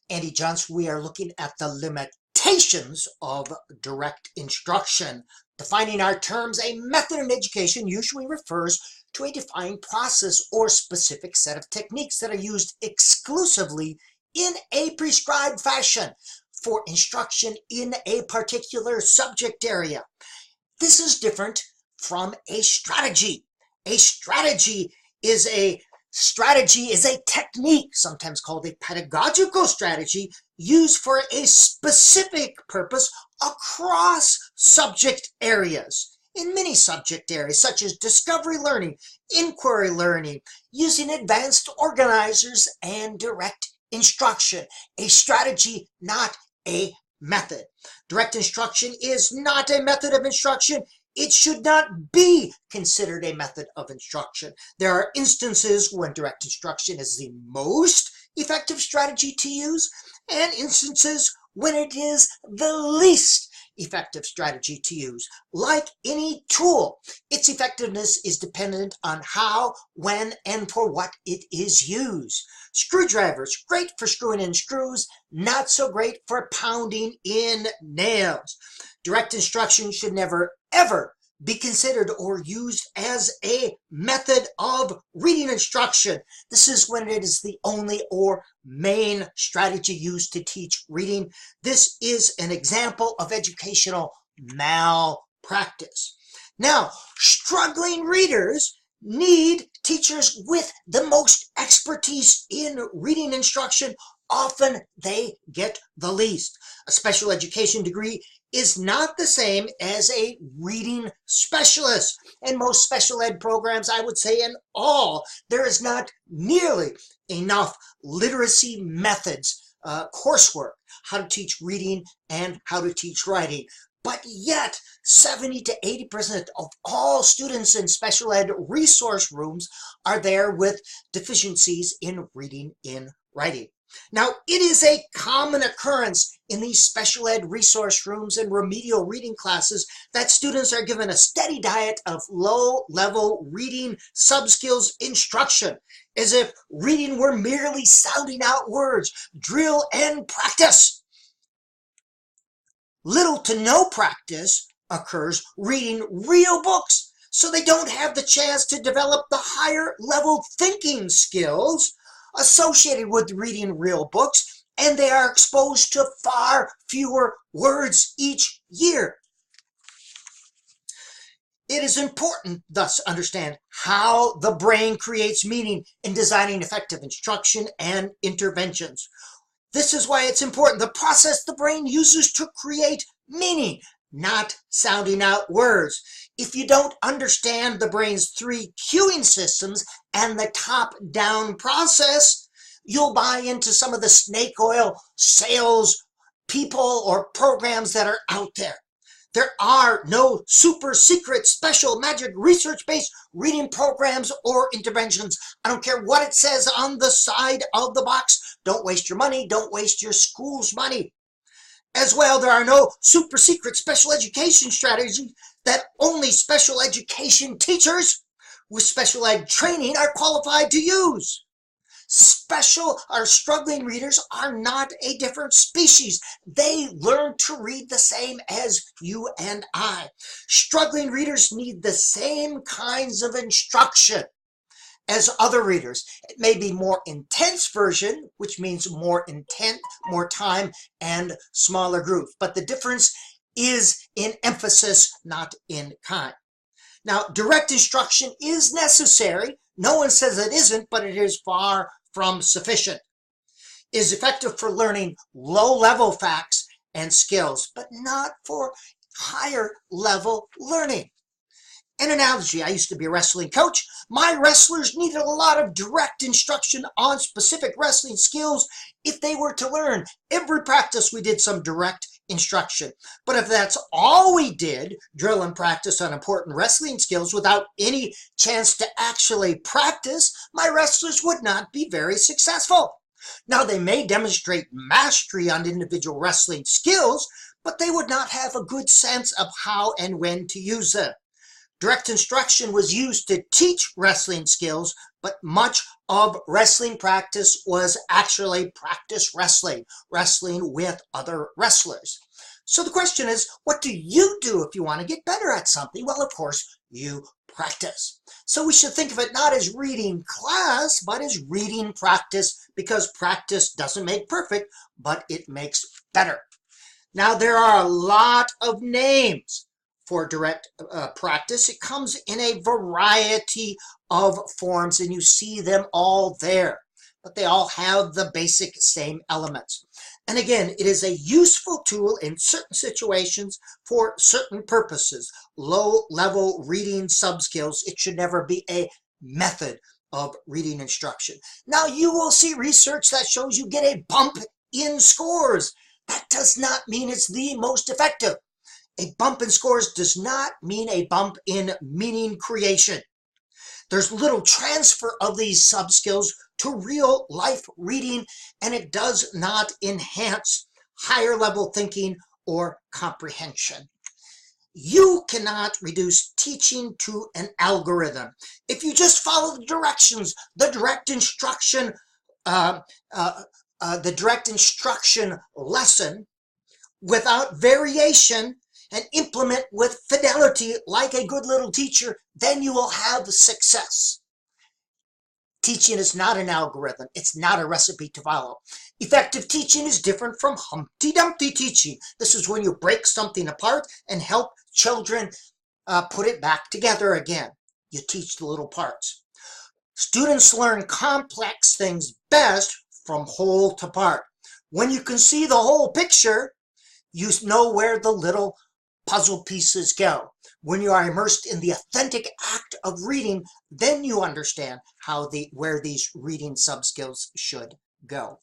Andy Johnson, we are looking at the limitations of direct instruction. Defining our terms, a method in education usually refers to a defined process or specific set of techniques that are used exclusively in a prescribed fashion for instruction in a particular subject area. This is different from a strategy. A strategy is a technique, sometimes called a pedagogical strategy, used for a specific purpose across subject areas. In many subject areas, such as discovery learning, inquiry learning, using advanced organizers, and direct instruction. A strategy, not a method. Direct instruction is not a method of instruction. It should not be considered a method of instruction. There are instances when direct instruction is the most effective strategy to use, and instances when it is the least effective strategy to use. Like any tool, its effectiveness is dependent on how, when, and for what it is used. Screwdrivers, great for screwing in screws, not so great for pounding in nails. Direct instruction should never, ever be considered or used as a method of reading instruction. This is when it is the only or main strategy used to teach reading. This is an example of educational malpractice. Now, struggling readers need teachers with the most expertise in reading instruction. Often they get the least. A special education degree is not the same as a reading specialist. In most special ed programs, I would say in all, there is not nearly enough literacy methods, coursework, how to teach reading and how to teach writing. But yet, 70 to 80% of all students in special ed resource rooms are there with deficiencies in reading and writing. Now, it is a common occurrence in these special ed resource rooms and remedial reading classes that students are given a steady diet of low-level reading sub-skills instruction, as if reading were merely sounding out words, drill and practice. Little to no practice occurs reading real books, so they don't have the chance to develop the higher level thinking skills associated with reading real books, and they are exposed to far fewer words each year. It is important, thus, to understand how the brain creates meaning in designing effective instruction and interventions. This is why it's important, the process the brain uses to create meaning, not sounding out words. If you don't understand the brain's three cueing systems and the top-down process, you'll buy into some of the snake oil sales people or programs that are out there. There are no super secret, special, magic, research-based reading programs or interventions. I don't care what it says on the side of the box. Don't waste your money. Don't waste your school's money. As well, there are no super secret special education strategies that only special education teachers with special ed training are qualified to use. Special or struggling readers are not a different species. They learn to read the same as you and I. Struggling readers need the same kinds of instruction as other readers. It may be more intense version, which means more intent, more time, and smaller groups. But the difference is in emphasis, not in kind. Now, direct instruction is necessary. No one says it isn't, but it is far from sufficient. It is effective for learning low-level facts and skills, but not for higher-level learning. An analogy, I used to be a wrestling coach. My wrestlers needed a lot of direct instruction on specific wrestling skills if they were to learn. Every practice we did some direct instruction. But if that's all we did, drill and practice on important wrestling skills without any chance to actually practice, my wrestlers would not be very successful. Now, they may demonstrate mastery on individual wrestling skills, but they would not have a good sense of how and when to use them. Direct instruction was used to teach wrestling skills, but much of wrestling practice was actually practice wrestling, wrestling with other wrestlers. So the question is, what do you do if you want to get better at something? Well, of course, you practice. So we should think of it not as reading class, but as reading practice, because practice doesn't make perfect, but it makes better. Now, there are a lot of names for direct practice. It comes in a variety of forms, and you see them all there, but they all have the basic same elements. And again, it is a useful tool in certain situations for certain purposes. Low-level reading subskills, it should never be a method of reading instruction. Now, you will see research that shows you get a bump in scores. That does not mean it's the most effective. A bump in scores does not mean a bump in meaning creation. There's little transfer of these subskills to real life reading, and it does not enhance higher level thinking or comprehension. You cannot reduce teaching to an algorithm. If you just follow the directions, the direct instruction lesson without variation, and implement with fidelity like a good little teacher, then you will have success. Teaching is not an algorithm. It's not a recipe to follow. Effective teaching is different from Humpty Dumpty teaching. This is when you break something apart and help children put it back together again. You teach the little parts. Students learn complex things best from whole to part. When you can see the whole picture, you know where the little puzzle pieces go. When you are immersed in the authentic act of reading, then you understand where these reading subskills should go.